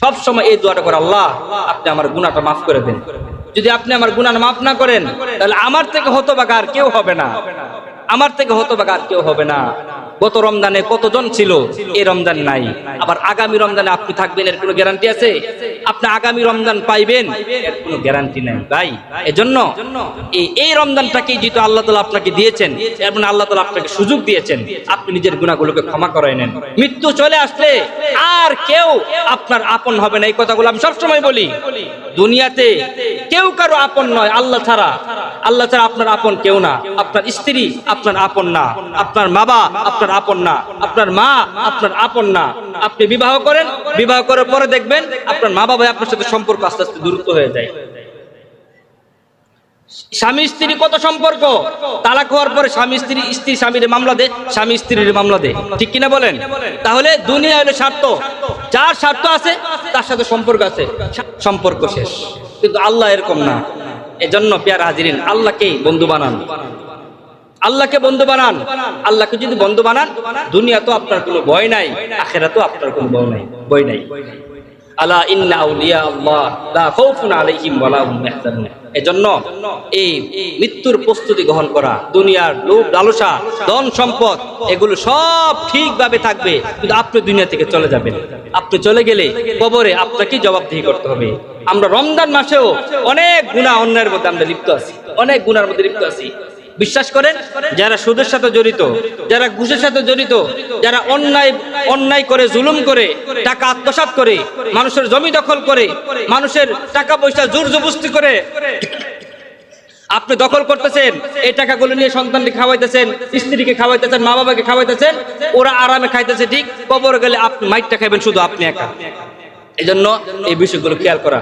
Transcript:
সব সময় এই দোয়াটা করে, আল্লাহ আপনি আমার গুনাহটা মাফ করে দেন। যদি আপনি আমার গুনাহ মাফ না করেন তাহলে আমার থেকে হতভাগা আর কেউ হবে না, আমার থেকে হতভাগা আর কেউ হবে না। গত রমজানে কতজন ছিল, এই রমজান নাই, আবার আগামী রমজানে আপনি থাকবেন এর কোনো গ্যারান্টি আছে? আপনি আগামী রমজান পাইবেন এর কোনো গ্যারান্টি নাই ভাই। এজন্য এই রমজানটাকেই যেহেতু আল্লাহ তাআলা আপনাকে দিয়েছেন, এর মানে আল্লাহ তাআলা আপনাকে সুযোগ দিয়েছেন, আপনি নিজের গুনাহগুলোকে ক্ষমা করে নেন। মৃত্যু চলে আসলে আর কেউ আপনার আপন হবে না। এই কথাগুলো আমি সবসময় বলি, দুনিয়াতে কেউ কারো আপন নয় আল্লাহ ছাড়া। আল্লাহ ছাড়া আপনার আপন কেউ না। আপনার স্ত্রী আপনার আপন না, আপনার বাবা আপনার আপন না, আপনার মা আপনার আপন না। আপনি বিবাহ করেন, বিবাহ করার পরে দেখবেন আপনার মা বাবা আপনার সাথে সম্পর্ক আস্তে আস্তে দূরত্ব হয়ে যায়। স্বামী স্ত্রী কত সম্পর্ক, তালাক হওয়ার পরে স্বামী স্ত্রী, স্ত্রী স্বামীর মামলা দে, স্বামী স্ত্রীর মামলা দে, ঠিক কিনা বলেন? তাহলে দুনিয়া হলো স্বার্থ, যার স্বার্থ আছে তার সাথে সম্পর্ক আছে, সম্পর্ক শেষ। কিন্তু আল্লাহ এরকম না। এজন্য পেয়ারা হাজিরিন, আল্লাহকে বন্ধু বানান, আল্লাহকে বন্ধু বানান। আল্লাহকে যদি বন্ধু বানান, দুনিয়া তো আপনার কোনো ভয় নাই, আখিরাতেও আপনার কোনো ভয় নাই। আলা ইন্না আউলিয়া আল্লাহ লা খাউফুন আলাইহিম ওয়া লা হুম ইয়াহজানুন। এজন্য এই মৃত্যুর প্রস্তুতি গ্রহণ করা, দুনিয়ার লোভ লালসা, ধন সম্পদ এগুলো সব ঠিকভাবে থাকবে, কিন্তু আপনি দুনিয়া থেকে চলে যাবেন। আপনি চলে গেলে কবরে আপনাকে জবাবদিহি করতে হবে। আমরা রমজান মাসেও অনেক গুনাহ অন্যায়ের মধ্যে আমরা লিপ্ত আছি, অনেক গুনার মধ্যে লিপ্ত আছি। বিশ্বাস করেন, যারা সুদের সাথে জড়িত, যারা ঘুষের সাথে জড়িত, যারা অন্যায় করে, জুলুম করে, টাকা আত্মসাৎ করে, মানুষের জমি দখল করে, মানুষের টাকা পয়সা জোর জবরদস্তি করে আপনি দখল করতেছেন, এই টাকাগুলো নিয়ে সন্তানকে খাওয়াইতেছেন, স্ত্রীকে খাওয়াইতেছেন, মা বাবাকে খাওয়াইতেছেন, ওরা আরামে খাইতেছে, ঠিক কবরে গেলে আপনি মাইটটা খাইবেন শুধু আপনি একা। এজন্য এই বিষয়গুলো খেয়াল করা।